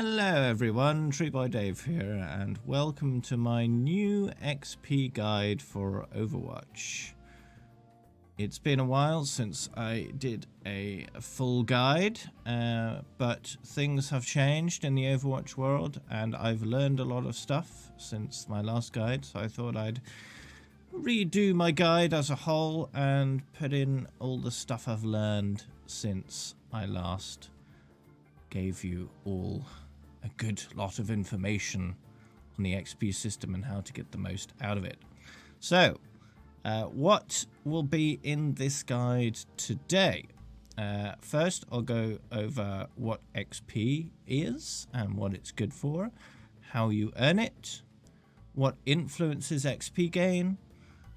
Hello everyone, Treeboy Dave here, and welcome to my new XP guide for Overwatch. It's been a while since I did a full guide, but things have changed in the Overwatch world, and I've learned a lot of stuff since my last guide, so I thought I'd redo my guide as a whole and put in all the stuff I've learned since I last gave you all a good lot of information on the XP system and how to get the most out of it. So, what will be in this guide today? First, I'll go over what XP is and what it's good for, how you earn it, what influences XP gain,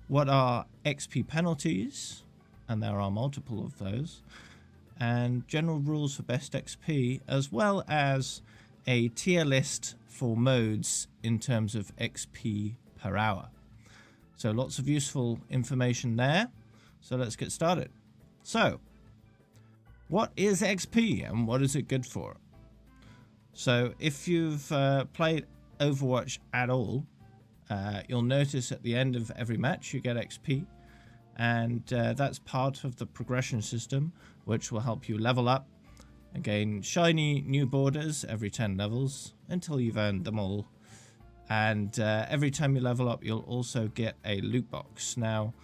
what are XP penalties, and there are multiple of those, and general rules for best XP, as well as a tier list for modes in terms of XP per hour. So lots of useful information there. So let's get started. So, what is XP and what is it good for? So if you've played Overwatch at all, you'll notice at the end of every match you get XP. And that's part of the progression system, which will help you level up and gain shiny new borders every 10 levels until you've earned them all. And every time you level up, you'll also get a loot box. Now,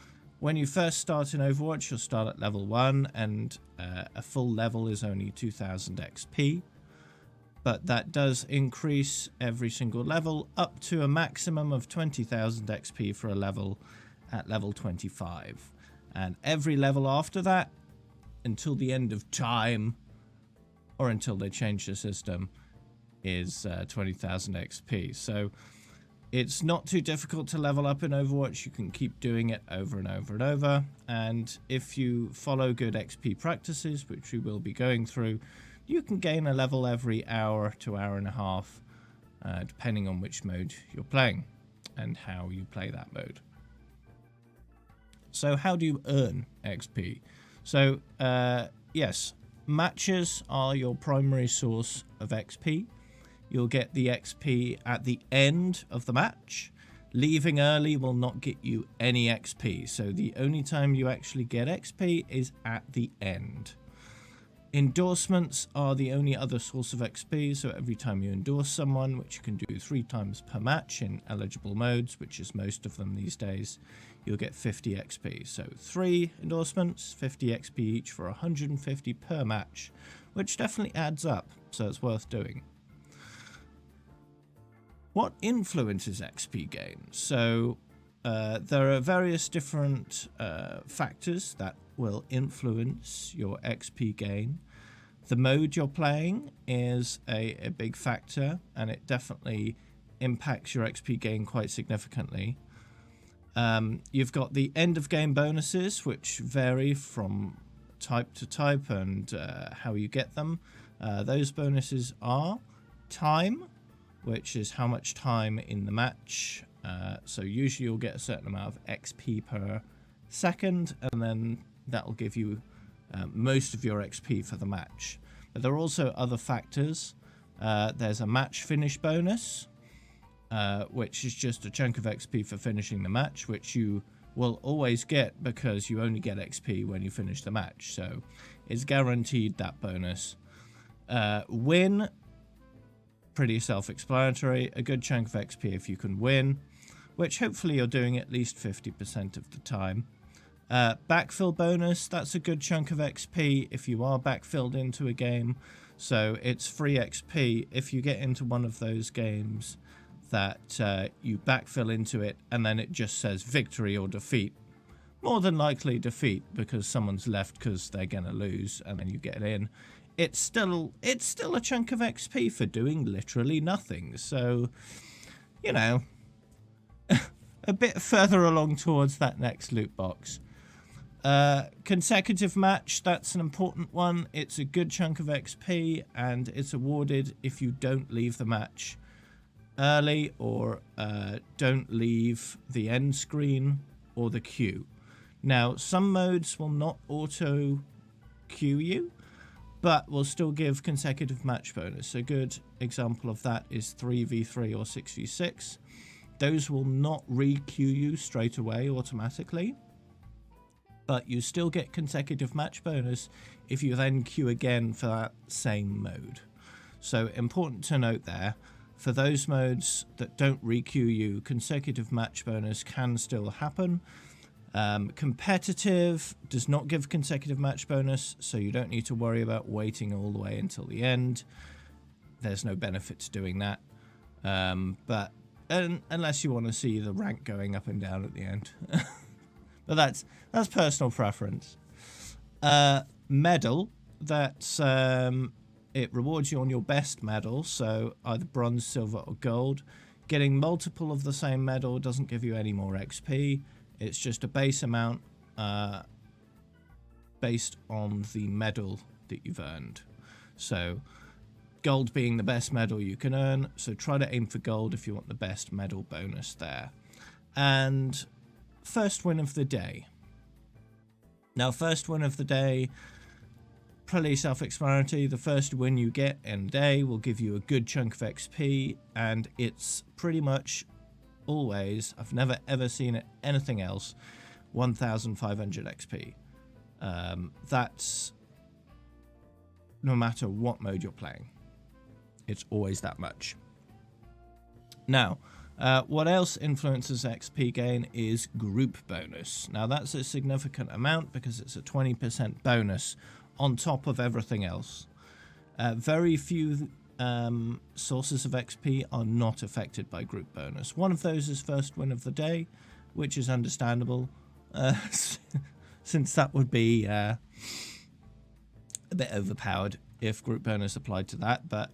when you first start in Overwatch, you'll start at level 1, and a full level is only 2000 XP. But that does increase every single level up to a maximum of 20,000 XP for a level at level 25. And every level after that, until the end of time, or until they change the system, is 20,000 XP. So it's not too difficult to level up in Overwatch. You can keep doing it over and over and over. And if you follow good XP practices, which we will be going through, you can gain a level every hour to hour and a half, depending on which mode you're playing and how you play that mode. So how do you earn XP? So, yes, matches are your primary source of XP. You'll get the XP at the end of the match. Leaving early will not get you any XP. So the only time you actually get XP is at the end. Endorsements are the only other source of XP. So every time you endorse someone, which you can do 3 times per match in eligible modes, which is most of them these days, you'll get 50 XP. So 3 endorsements, 50 XP each for 150 per match, which definitely adds up, so it's worth doing. What influences XP gain? So there are various different factors that will influence your XP gain. The mode you're playing is a big factor, and it definitely impacts your XP gain quite significantly. You've got the end of game bonuses, which vary from type to type and how you get them. Those bonuses are time, which is how much time in the match. So usually you'll get a certain amount of XP per second, and then that will give you most of your XP for the match. But there are also other factors. There's a match finish bonus, which is just a chunk of XP for finishing the match, which you will always get because you only get XP when you finish the match. So it's guaranteed, that bonus. Win, pretty self-explanatory. A good chunk of XP if you can win, which hopefully you're doing at least 50% of the time. Backfill bonus, that's a good chunk of XP if you are backfilled into a game. So it's free XP if you get into one of those games that you backfill into it and then it just says victory or defeat. More than likely defeat, because someone's left because they're going to lose, and then you get in. It's still a chunk of XP for doing literally nothing. So, you know, a bit further along towards that next loot box. Consecutive match, that's an important one. It's a good chunk of XP, and it's awarded if you don't leave the match early or don't leave the end screen or the queue. Now, some modes will not auto queue you, but will still give consecutive match bonus. A good example of that is 3v3 or 6v6. Those will not re-queue you straight away automatically, but you still get consecutive match bonus if you then queue again for that same mode. So important to note there, for those modes that don't re-queue you, consecutive match bonus can still happen. Competitive does not give consecutive match bonus, so you don't need to worry about waiting all the way until the end. There's no benefit to doing that. But unless you want to see the rank going up and down at the end. But that's personal preference. Medal, that's it rewards you on your best medal, so either bronze, silver, or gold. Getting multiple of the same medal doesn't give you any more XP. It's just a base amount based on the medal that you've earned. So gold being the best medal you can earn, so try to aim for gold if you want the best medal bonus there. And first win of the day. Now, first win of the day, pretty self-explanatory. The first win you get in a day will give you a good chunk of XP, and it's pretty much always, I've never ever seen it anything else, 1,500 XP. That's no matter what mode you're playing. It's always that much. Now, what else influences XP gain is group bonus. Now, that's a significant amount because it's a 20% bonus on top of everything else. Very few sources of XP are not affected by group bonus. One of those is first win of the day, which is understandable, since that would be a bit overpowered if group bonus applied to that. But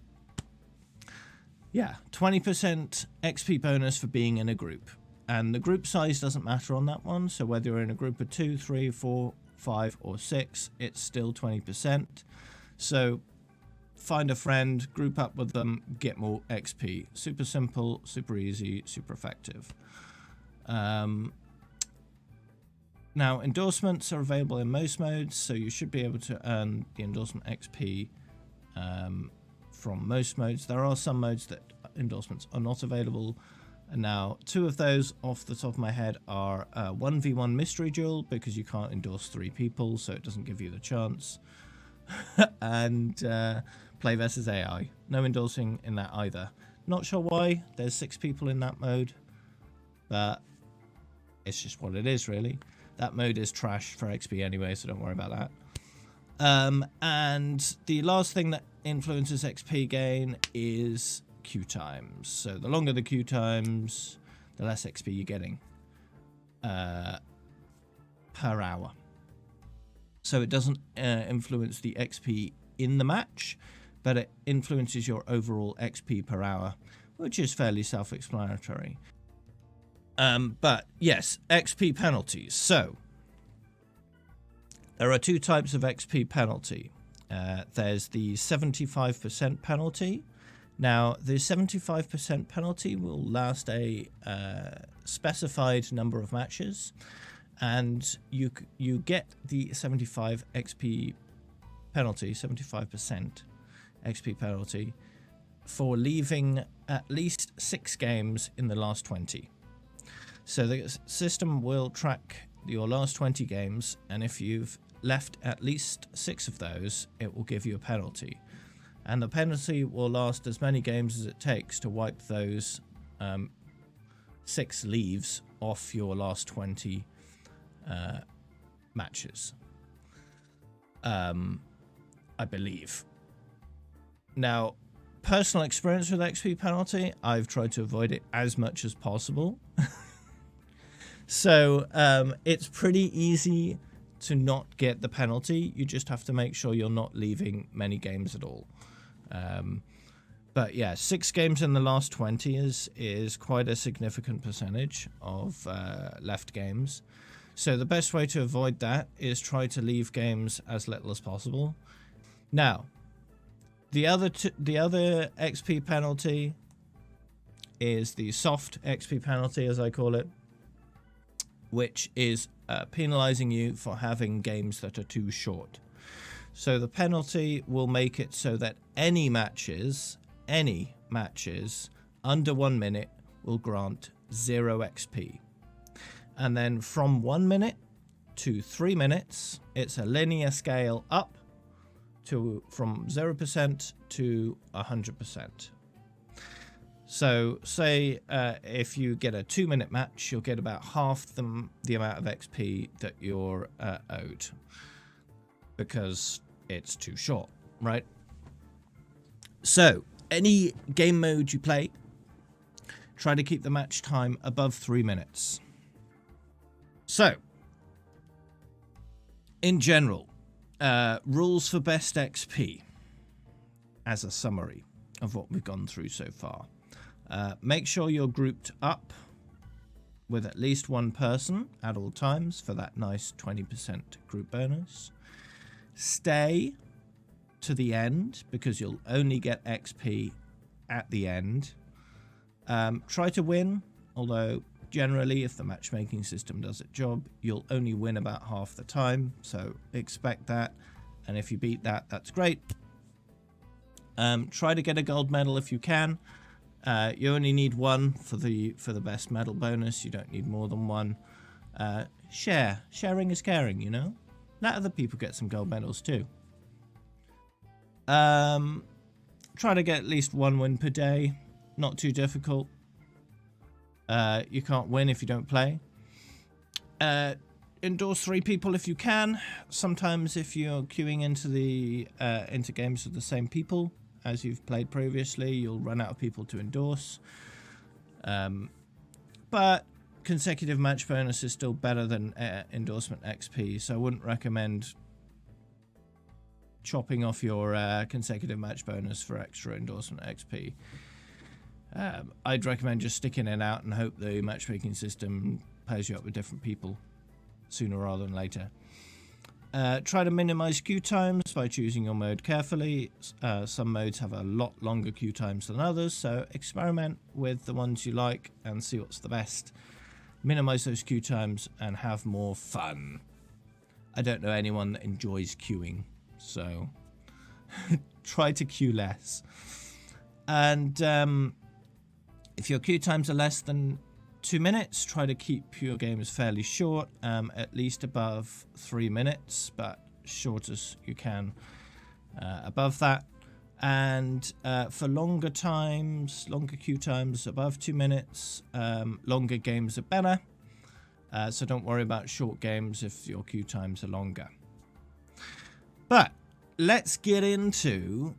yeah, 20% XP bonus for being in a group. And the group size doesn't matter on that one, so whether you're in a group of 2, 3, 4, 5, or 6, it's still 20%. So find a friend, group up with them, get more XP. Super simple, super easy, super effective. Now, endorsements are available in most modes, so you should be able to earn the endorsement XP from most modes. There are some modes that endorsements are not available. And now, 2 of those off the top of my head are 1v1 mystery duel, because you can't endorse 3 people, so it doesn't give you the chance. And play versus AI. No endorsing in that either. Not sure why. There's 6 people in that mode, but it's just what it is, really. That mode is trash for XP anyway, so don't worry about that. And the last thing that influences XP gain is queue times. So the longer the queue times, the less XP you're getting per hour. So it doesn't influence the XP in the match, but it influences your overall XP per hour, which is fairly self-explanatory. But yes, XP penalties. So there are 2 types of XP penalty. There's the 75% penalty. Now, the 75% penalty will last a specified number of matches, and you get the 75 XP penalty, 75% XP penalty, for leaving at least 6 games in the last 20. So the system will track your last 20 games, and if you've left at least 6 of those, it will give you a penalty. And the penalty will last as many games as it takes to wipe those 6 leaves off your last 20 matches. I believe. Now, personal experience with XP penalty, I've tried to avoid it as much as possible. So it's pretty easy to not get the penalty. You just have to make sure you're not leaving many games at all. But yeah, 6 games in the last 20 is quite a significant percentage of left games. So the best way to avoid that is try to leave games as little as possible. Now, the other XP penalty is the soft XP penalty, as I call it, which is penalizing you for having games that are too short. So the penalty will make it so that any matches under 1 minute will grant 0 XP. And then from 1 minute to 3 minutes, it's a linear scale up to from 0% to 100%. So say if you get a 2-minute match, you'll get about half the amount of XP that you're owed, because it's too short, right? So any game mode you play, try to keep the match time above 3 minutes. So in general, rules for best XP as a summary of what we've gone through so far. Make sure you're grouped up with at least one person at all times for that nice 20% group bonus. Stay to the end because you'll only get XP at the end. Try to win, although generally if the matchmaking system does its job, you'll only win about half the time, so expect that, and if you beat that, that's great. Try to get a gold medal if you can. You only need one for the best medal bonus. You don't need more than one. Sharing is caring, you know. Let other people get some gold medals too. Try to get at least one win per day. Not too difficult. You can't win if you don't play. Endorse 3 people if you can. Sometimes if you're queuing into games with the same people as you've played previously, you'll run out of people to endorse. But consecutive match bonus is still better than endorsement XP, so I wouldn't recommend chopping off your consecutive match bonus for extra endorsement XP. I'd recommend just sticking it out and hope the matchmaking system pairs you up with different people sooner rather than later. Try to minimize queue times by choosing your mode carefully. Some modes have a lot longer queue times than others, so experiment with the ones you like and see what's the best. Minimize those queue times and have more fun. I don't know anyone that enjoys queuing, so try to queue less. And if your queue times are less than 2 minutes, try to keep your games fairly short, at least above 3 minutes, but short as you can above that. And for longer queue times above 2 minutes, longer games are better. So don't worry about short games if your queue times are longer. But let's get into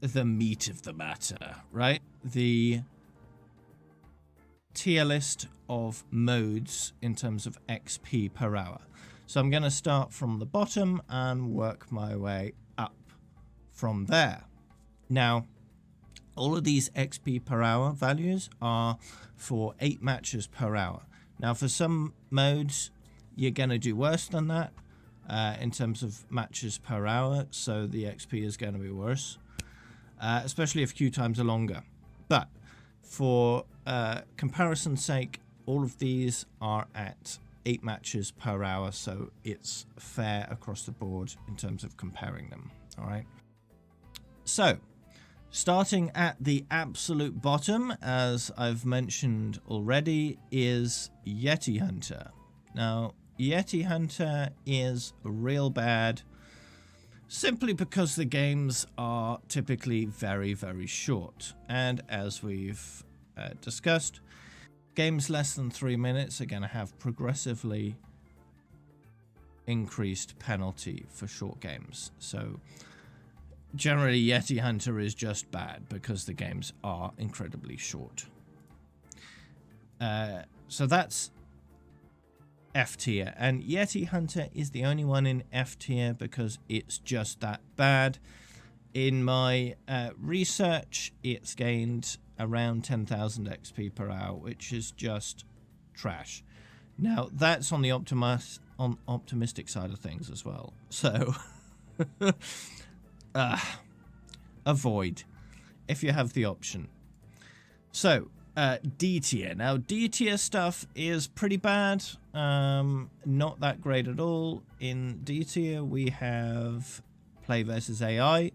the meat of the matter, right? The tier list of modes in terms of XP per hour. So I'm going to start from the bottom and work my way up from there. Now, all of these XP per hour values are for 8 matches per hour. Now, for some modes, you're going to do worse than that in terms of matches per hour, so the XP is going to be worse, especially if queue times are longer. But for comparison's sake, all of these are at 8 matches per hour, so it's fair across the board in terms of comparing them. All right. So, starting at the absolute bottom, as I've mentioned already, is Yeti Hunter. Now, Yeti Hunter is real bad simply because the games are typically very, very short. And as we've discussed, games less than 3 minutes are going to have progressively increased penalty for short games. So generally, Yeti Hunter is just bad because the games are incredibly short. So that's F tier, and Yeti Hunter is the only one in F tier because it's just that bad. In my research, it's gained around 10,000 XP per hour, which is just trash. Now, that's on the optimistic side of things as well. So, avoid if you have the option. So, D tier. Now, D tier stuff is pretty bad. Not that great at all. In D tier, we have play versus AI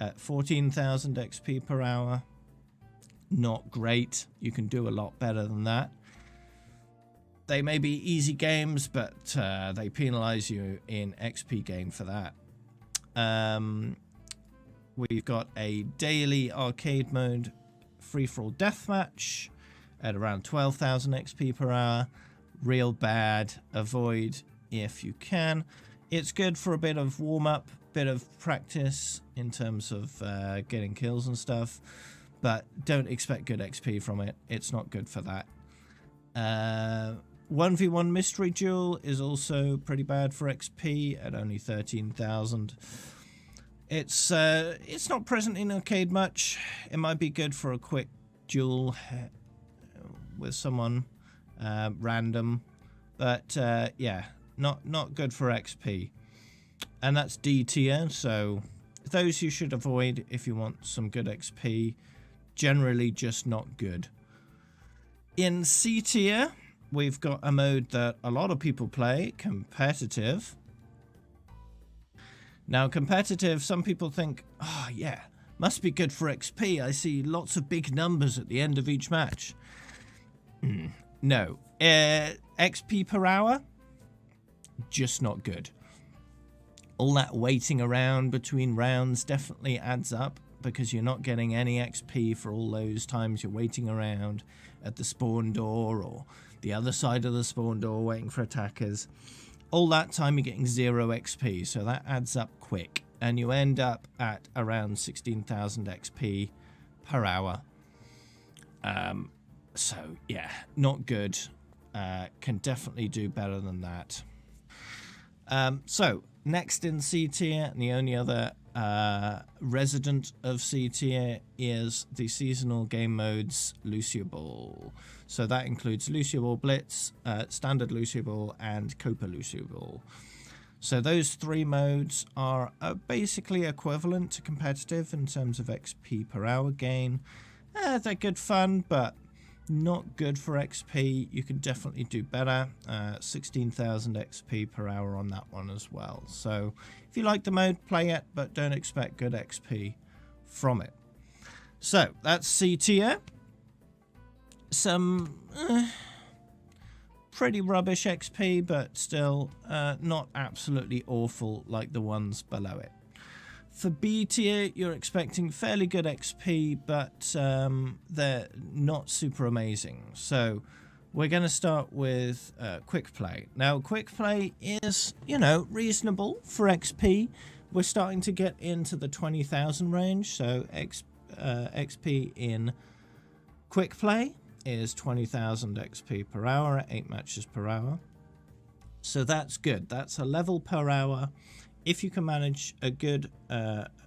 at 14,000 XP per hour. Not great. You can do a lot better than that. They may be easy games, but they penalize you in XP gain for that. We've got a daily arcade mode free-for-all deathmatch at around 12,000 XP per hour. Real bad. Avoid if you can. It's good for a bit of warm-up, bit of practice in terms of getting kills and stuff, but don't expect good XP from it. It's not good for that. 1v1 mystery duel is also pretty bad for XP at only 13,000. It's not present in arcade much. It might be good for a quick duel with someone random, but yeah, not good for XP. And that's D tier, so those you should avoid if you want some good XP. Generally just not good. In C tier, we've got a mode that a lot of people play, competitive. Now, competitive, some people think, oh yeah, must be good for XP. I see lots of big numbers at the end of each match. No. XP per hour, just not good. All that waiting around between rounds definitely adds up, because you're not getting any XP for all those times you're waiting around at the spawn door or the other side of the spawn door waiting for attackers. All that time you're getting 0 XP, so that adds up quick, and you end up at around 16,000 XP per hour. So yeah, not good. Can definitely do better than that. So next in C tier, and the only other resident of C tier is the seasonal game modes Lucio Ball. So that includes Lucio Ball Blitz, Standard Lucio Ball, and Copa Lucio Ball. So those three modes are basically equivalent to competitive in terms of XP per hour gain. They're good fun, but not good for XP. You can definitely do better. 16,000 XP per hour on that one as well. So if you like the mode, play it, but don't expect good XP from it. So that's C tier. Some pretty rubbish XP, but still not absolutely awful like the ones below it. For B tier, you're expecting fairly good XP, but they're not super amazing. So we're going to start with Quick Play. Now, Quick Play is, reasonable for XP. We're starting to get into the 20,000 range. So XP in Quick Play is 20,000 XP per hour at 8 matches per hour. So that's good. That's a level per hour. If you can manage a good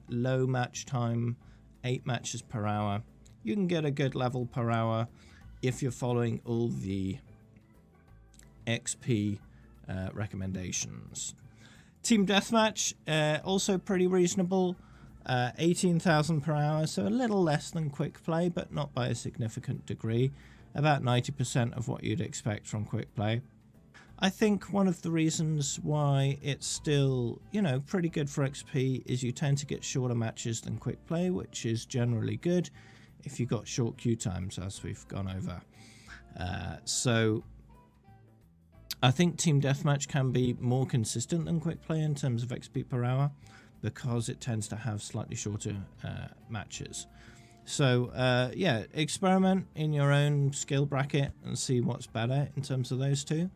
low match time, 8 matches per hour, you can get a good level per hour if you're following all the XP recommendations. Team Deathmatch, also pretty reasonable, 18,000 per hour, so a little less than Quick Play, but not by a significant degree, about 90% of what you'd expect from Quick Play. I think one of the reasons why it's still, pretty good for XP is you tend to get shorter matches than Quick Play, which is generally good if you've got short queue times, as we've gone over. So I think Team Deathmatch can be more consistent than Quick Play in terms of XP per hour, because it tends to have slightly shorter matches. So, yeah, experiment in your own skill bracket and see what's better in terms of those two.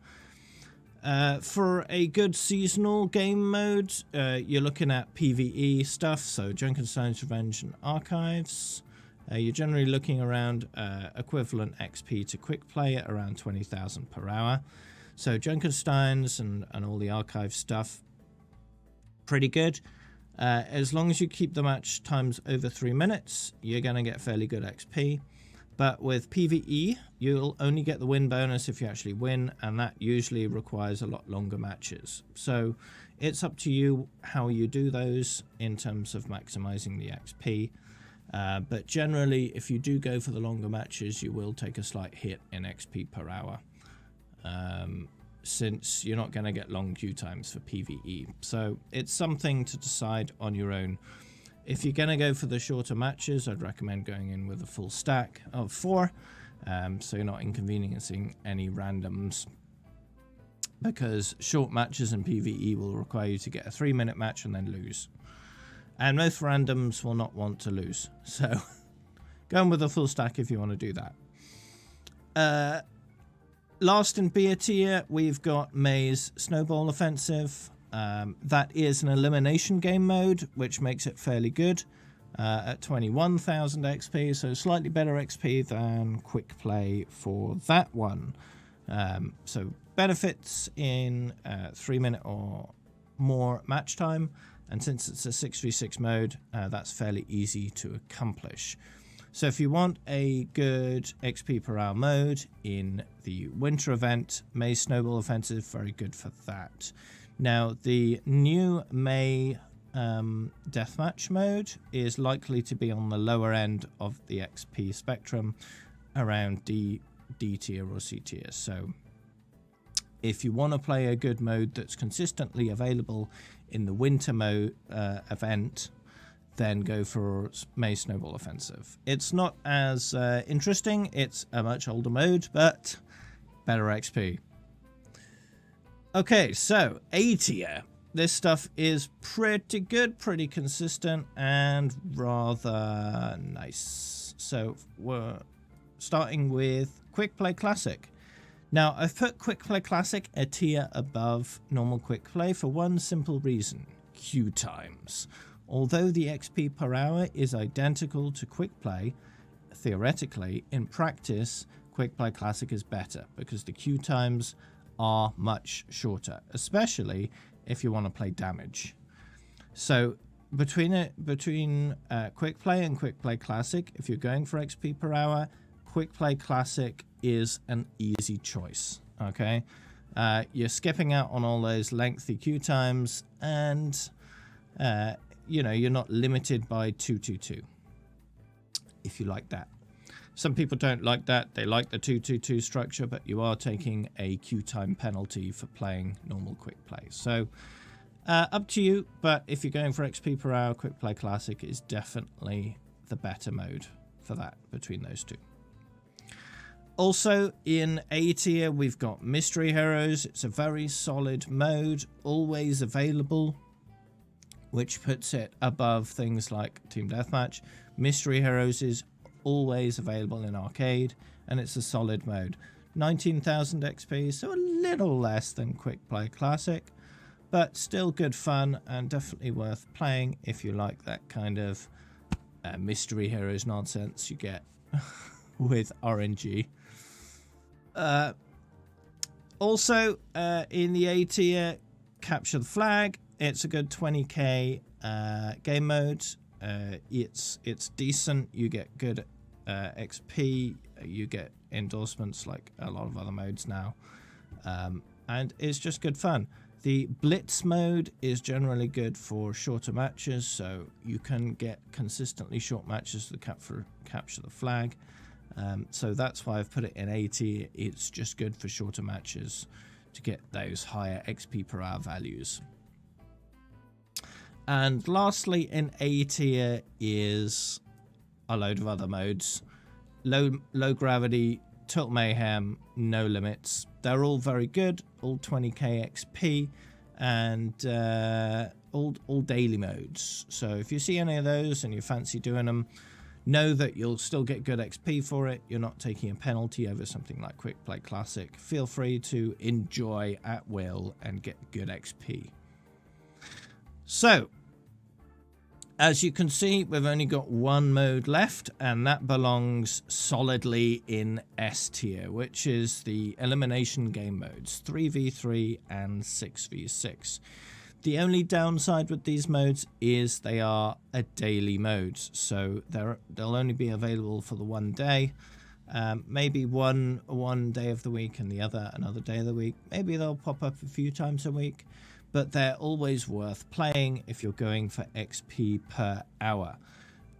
For a good seasonal game mode, you're looking at PvE stuff, so Junkenstein's Revenge and Archives. You're generally looking around equivalent XP to Quick Play at around 20,000 per hour. So Junkenstein's and all the Archive stuff, pretty good. As long as you keep the match times over 3 minutes, you're going to get fairly good XP. But with PvE, you'll only get the win bonus if you actually win, and that usually requires a lot longer matches. So it's up to you how you do those in terms of maximizing the XP. But generally, if you do go for the longer matches, you will take a slight hit in XP per hour. since you're not going to get long queue times for PvE. So it's something to decide on your own. If you're going to go for the shorter matches, I'd recommend going in with a full stack of 4, so you're not inconveniencing any randoms, because short matches in PvE will require you to get a 3-minute match and then lose. And most randoms will not want to lose, so go in with a full stack if you want to do that. Last in beer tier, we've got May's Snowball Offensive. That is an elimination game mode, which makes it fairly good at 21,000 XP, so slightly better XP than quick play for that one. So benefits in 3-minute or more match time, and since it's a 6v6 mode, that's fairly easy to accomplish. So if you want a good XP per hour mode in the winter event, May Snowball Offensive, very good for that. Now, the new May deathmatch mode is likely to be on the lower end of the XP spectrum, around D tier or C tier. So if you want to play a good mode that's consistently available in the winter mode event, then go for May Snowball Offensive. It's not as interesting, it's a much older mode, but better XP. Okay, so A tier. This stuff is pretty good, pretty consistent, and rather nice. So we're starting with Quick Play Classic. Now, I've put Quick Play Classic a tier above normal Quick Play for one simple reason: queue times. Although the XP per hour is identical to Quick Play, theoretically, in practice, Quick Play Classic is better because the queue times are much shorter, especially if you want to play damage. So between Quick Play and Quick Play Classic, if you're going for XP per hour, Quick Play Classic is an easy choice. Okay, you're skipping out on all those lengthy queue times, and you know, you're not limited by 222 if you like that. Some people don't like that. They like the 222 structure, but you are taking a queue time penalty for playing normal Quick Play. So up to you, but if you're going for XP per hour, Quick Play Classic is definitely the better mode for that between those two. Also in A tier, we've got Mystery Heroes. It's a very solid mode, always available, which puts it above things like Team Deathmatch. Mystery Heroes is always available in arcade, and it's a solid mode. 19,000 XP, so a little less than Quick Play Classic, but still good fun and definitely worth playing if you like that kind of Mystery Heroes nonsense you get with RNG. Also, in the A tier, Capture the Flag. It's a good 20k game mode. It's decent. You get good XP. You get endorsements like a lot of other modes now, and it's just good fun. The Blitz mode is generally good for shorter matches, so you can get consistently short matches to capture the flag. So that's why I've put it in A tier. It's just good for shorter matches to get those higher XP per hour values. And lastly, in A tier is a load of other modes. Low gravity, Total Mayhem, No Limits. They're all very good, all 20k XP, and all daily modes. So if you see any of those and you fancy doing them, know that you'll still get good XP for it. You're not taking a penalty over something like Quick Play Classic. Feel free to enjoy at will and get good XP. So, as you can see, we've only got one mode left, and that belongs solidly in S tier, which is the elimination game modes, 3v3 and 6v6. The only downside with these modes is they are a daily mode, so they'll only be available for the one day. Maybe one day of the week and the other another day of the week. Maybe they'll pop up a few times a week, but they're always worth playing if you're going for XP per hour.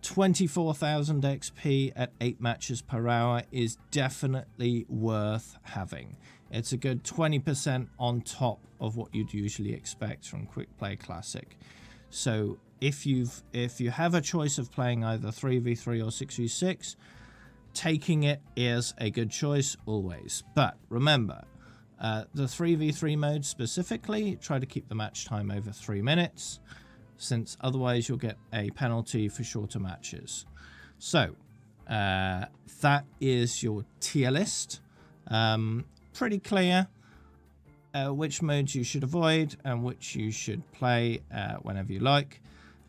24,000 XP at 8 matches per hour is definitely worth having. It's a good 20% on top of what you'd usually expect from Quick Play Classic. So if you have a choice of playing either 3v3 or 6v6, taking it is a good choice always. But remember, the 3v3 mode specifically, try to keep the match time over 3 minutes, since otherwise you'll get a penalty for shorter matches. So that is your tier list. Pretty clear which modes you should avoid and which you should play whenever you like.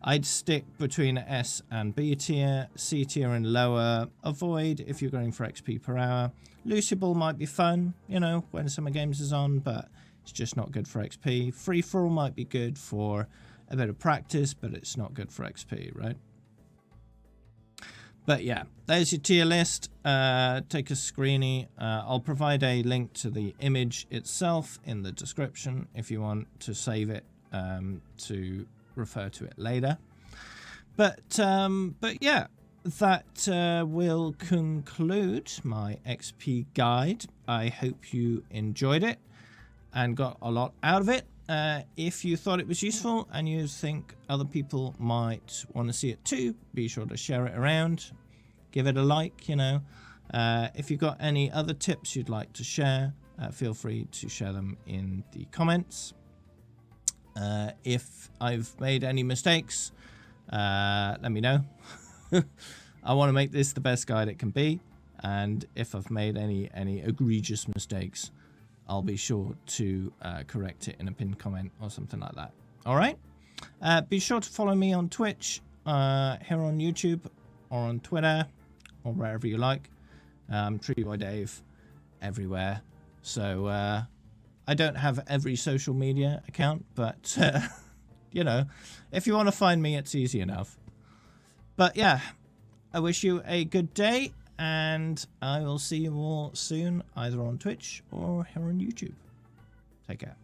I'd stick between S and B tier, C tier and lower. Avoid if you're going for XP per hour. Lucy Ball might be fun, you know, when Summer Games is on, but it's just not good for XP. Free For All might be good for a bit of practice, but it's not good for XP, right? But yeah, there's your tier list. Take a screenie. I'll provide a link to the image itself in the description if you want to save it to refer to it later. But yeah, that will conclude my XP guide. I hope you enjoyed it and got a lot out of it. If you thought it was useful and you think other people might want to see it too, be sure to share it around. Give it a like, you know. If you've got any other tips you'd like to share, feel free to share them in the comments. If I've made any mistakes, let me know. I want to make this the best guide it can be, and if I've made any egregious mistakes, I'll be sure to correct it in a pinned comment or something like that. All right? Be sure to follow me on Twitch, here on YouTube, or on Twitter, or wherever you like. Treeboy Dave, everywhere. So I don't have every social media account, but you know, if you want to find me, it's easy enough. But yeah, I wish you a good day, and I will see you all soon, either on Twitch or here on YouTube. Take care.